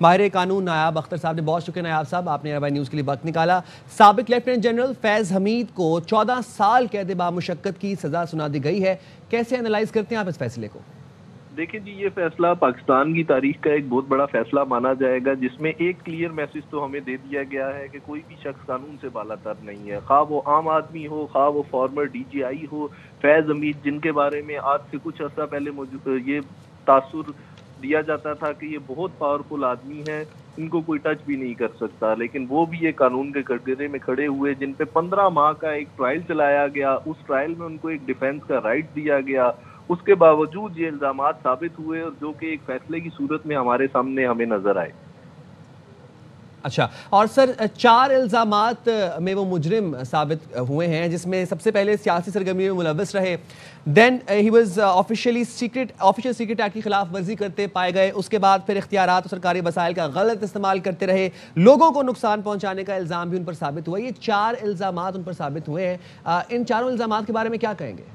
ماہر قانون نائب اختر صاحب نے، بہت شکریہ نائب صاحب، آپ نے عربائی نیوز کے لیے وقت نکالا۔ سابق لیفٹیننٹ جنرل فیض حمید کو 14 سال قید بامشقت کی سزا سنا دی گئی ہے، کیسے انالائز کرتے ہیں آپ اس فیصلے کو؟ دیکھیں جی، یہ فیصلہ پاکستان کی تاریخ کا ایک بہت بڑا فیصلہ مانا جائے گا، جس میں ایک کلیئر میسج تو ہمیں دے دیا گیا ہے کہ کوئی بھی شخص قانون سے بالا تر نہیں ہے، خواہ وہ عام آدمی ہو، خواہ وہ فارمر ڈی جی آئی ہو۔ فیض حمید، جن کے بارے میں آج سے کچھ عرصہ پہلے یہ تاثر دیا جاتا تھا کہ یہ بہت پاورفل آدمی ہیں، ان کو کوئی ٹچ بھی نہیں کر سکتا، لیکن وہ بھی یہ قانون کے کٹگرے میں کھڑے ہوئے، جن پہ 15 ماہ کا ایک ٹرائل چلایا گیا۔ اس ٹرائل میں ان کو ایک ڈیفینس کا رائٹ دیا گیا، اس کے باوجود یہ الزامات ثابت ہوئے، اور جو کہ ایک فیصلے کی صورت میں ہمارے سامنے ہمیں نظر آئے۔ اچھا، اور سر 4 الزامات میں وہ مجرم ثابت ہوئے ہیں، جس میں سب سے پہلے سیاسی سرگرمیوں میں ملوث رہے، then he was official secret act کی خلاف ورزی کرتے پائے گئے، اس کے بعد پھر اختیارات اور سرکاری وسائل کا غلط استعمال کرتے رہے، لوگوں کو نقصان پہنچانے کا الزام بھی ان پر ثابت ہوا۔ یہ 4 الزامات ان پر ثابت ہوئے ہیں، ان چاروں الزامات کے بارے میں کیا کہیں گے؟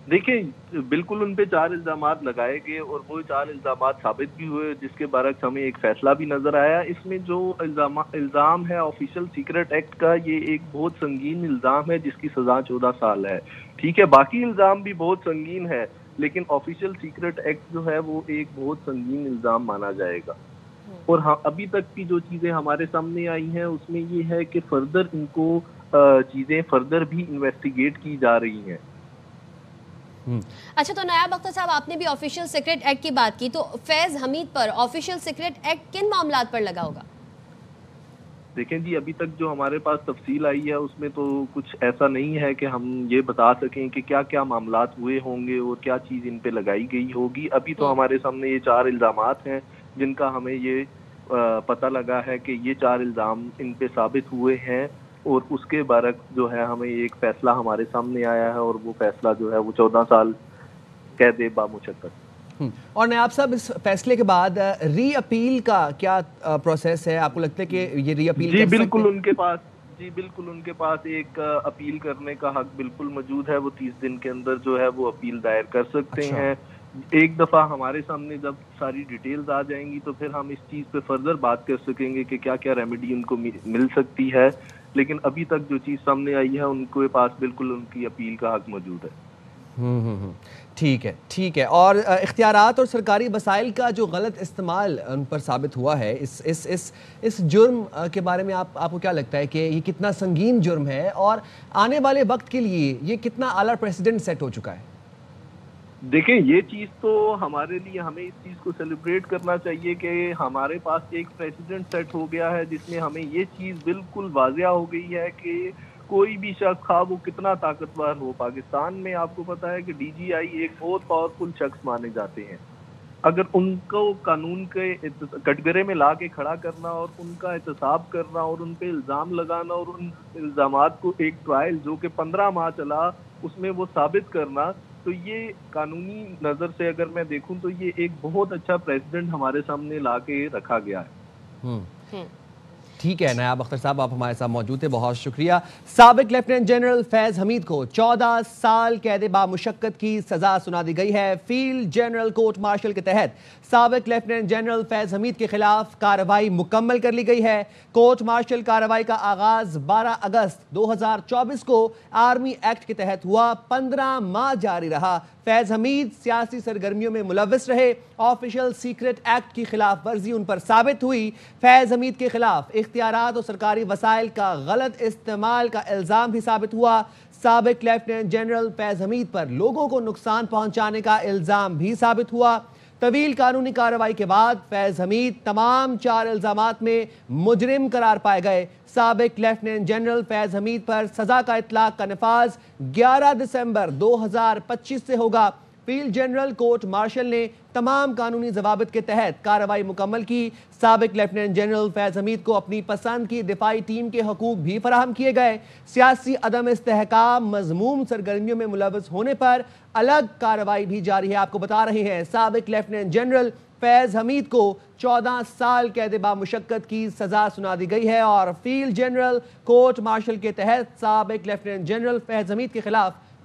دیکھیں، بالکل ان پہ 4 الزامات لگائے گئے اور وہ 4 الزامات ثابت بھی ہوئے، جس کے برعکس ہمیں ایک فیصلہ بھی نظر آیا۔ اس میں جو الزام ہے آفیشیل سیکرٹ ایکٹ کا، یہ ایک بہت سنگین الزام ہے جس کی سزا 14 سال ہے۔ ٹھیک ہے، باقی الزام بھی بہت سنگین ہے، لیکن آفیشیل سیکرٹ ایکٹ جو ہے وہ ایک بہت سنگین الزام مانا جائے گا۔ اور ابھی تک کی جو چیزیں ہمارے سامنے آئی ہیں اس میں یہ ہے کہ فردر ان کو چیزیں فردر بھی انویسٹیگیٹ کی جا رہی ہیں۔ اچھا، تو نائب اختر صاحب، آپ نے بھی آفیشیل سیکرٹ ایکٹ کی بات کی، تو فیض حمید پر آفیشیل سیکرٹ ایکٹ کن معاملات پر لگا ہوگا؟ دیکھیں جی، ابھی تک جو ہمارے پاس تفصیل آئی ہے اس میں تو کچھ ایسا نہیں ہے کہ ہم یہ بتا سکیں کہ کیا کیا معاملات ہوئے ہوں گے اور کیا چیز ان پہ لگائی گئی ہوگی۔ ابھی تو ہمارے سامنے یہ 4 الزامات ہیں جن کا ہمیں یہ پتہ لگا ہے کہ یہ 4 الزام ان پہ ثابت ہوئے ہیں، اور اس کے برعکس جو ہے ہمیں ایک فیصلہ ہمارے سامنے آیا ہے، اور وہ فیصلہ جو ہے وہ 14 سال قید بامشقت۔ اور نائب صاحب، اس فیصلے کے بعد ری اپیل کا کیا پروسیس ہے؟ آپ کو لگتا ہے کہ یہ ری اپیل جی بالکل ان کے پاس ایک اپیل کرنے کا حق بالکل موجود ہے، وہ 30 دن کے اندر جو ہے وہ اپیل دائر کر سکتے ہیں۔ ایک دفعہ ہمارے سامنے جب ساری ڈیٹیلز آ جائیں گی تو پھر ہم اس چیز پہ فردر بات کر سکیں گے کہ کیا کیا ریمیڈی ان کو مل سکتی ہے، لیکن ابھی تک جو چیز سامنے آئی ہے ان کے پاس بالکل ان کی اپیل کا حق موجود ہے۔ ٹھیک ہے، اور اختیارات اور سرکاری وسائل کا جو غلط استعمال ان پر ثابت ہوا ہے، اس جرم کے بارے میں آپ کو کیا لگتا ہے کہ یہ کتنا سنگین جرم ہے، اور آنے والے وقت کے لیے یہ کتنا اعلیٰ پریسیڈنٹ سیٹ ہو چکا ہے؟ دیکھیں، یہ چیز تو ہمارے لیے ہمیں اس چیز کو سیلیبریٹ کرنا چاہیے کہ ہمارے پاس ایک پریسیڈنٹ سیٹ ہو گیا ہے، جس میں ہمیں یہ چیز بالکل واضح ہو گئی ہے کہ کوئی بھی شخص، خواہ وہ کتنا طاقتور ہو، پاکستان میں آپ کو پتا ہے کہ ڈی جی آئی ایک بہت پاورفل شخص مانے جاتے ہیں، اگر ان کو قانون کے کٹگرے میں لا کے کھڑا کرنا اور ان کا احتساب کرنا اور ان پہ الزام لگانا اور ان الزامات کو ایک ٹرائل جو کہ 15 ماہ چلا اس میں وہ ثابت کرنا، تو یہ قانونی نظر سے اگر میں دیکھوں تو یہ ایک بہت اچھا پریسیڈنٹ ہمارے سامنے لا کے رکھا گیا ہے۔ ٹھیک ہے نائب اختر صاحب، آپ ہمارے ساتھ موجود تھے، بہت شکریہ۔ سابق لیفٹیننٹ جنرل فیض حمید کو 14 سال قید بامشقت کی سزا سنا دی گئی ہے۔ Field general court marshal K تحت سابق لیفٹیننٹ جنرل فیض حمید کے خلاف کارروائی مکمل کر لی گئی ہے۔ کورٹ مارشل کارروائی کا آغاز 12 اگست 2024 کو آرمی ایکٹ کے تحت ہوا، 15 ماہ جاری رہا۔ فیض حمید سیاسی سرگرمیوں میں ملوث رہے، آفیشل سیکرٹ ایکٹ کی خلاف ورزی ان پر ثابت ہوئی۔ فیض حمید کے خلاف اختیارات اور سرکاری وسائل کا غلط استعمال کا الزام بھی ثابت ہوا۔ سابق لیفٹیننٹ جنرل فیض حمید پر لوگوں کو نقصان پہنچانے کا الزام بھی ثابت ہوا۔ طویل قانونی کارروائی کے بعد فیض حمید تمام 4 الزامات میں مجرم قرار پائے گئے۔ سابق لیفٹیننٹ جنرل فیض حمید پر سزا کا اطلاق کا نفاذ 11 دسمبر 2025 سے ہوگا۔ فیلڈ جنرل کورٹ مارشل نے تمام قانونی ضوابط کے تحت کارروائی مکمل کی۔ سابق لیفٹیننٹ جنرل فیض حمید کو اپنی پسند کی دفاعی ٹیم کے حقوق بھی فراہم کیے گئے۔ سیاسی عدم استحکام مذموم سرگرمیوں میں ملوث ہونے پر الگ کارروائی بھی جاری ہے۔ آپ کو بتا رہے ہیں سابق لیفٹیننٹ جنرل فیض حمید کو 14 سال قید بامشقت کی سزا سنا دی گئی ہے، اور field general court marshal K تحت سابق لیفٹیننٹ جنرل فیض حمید کے خلاف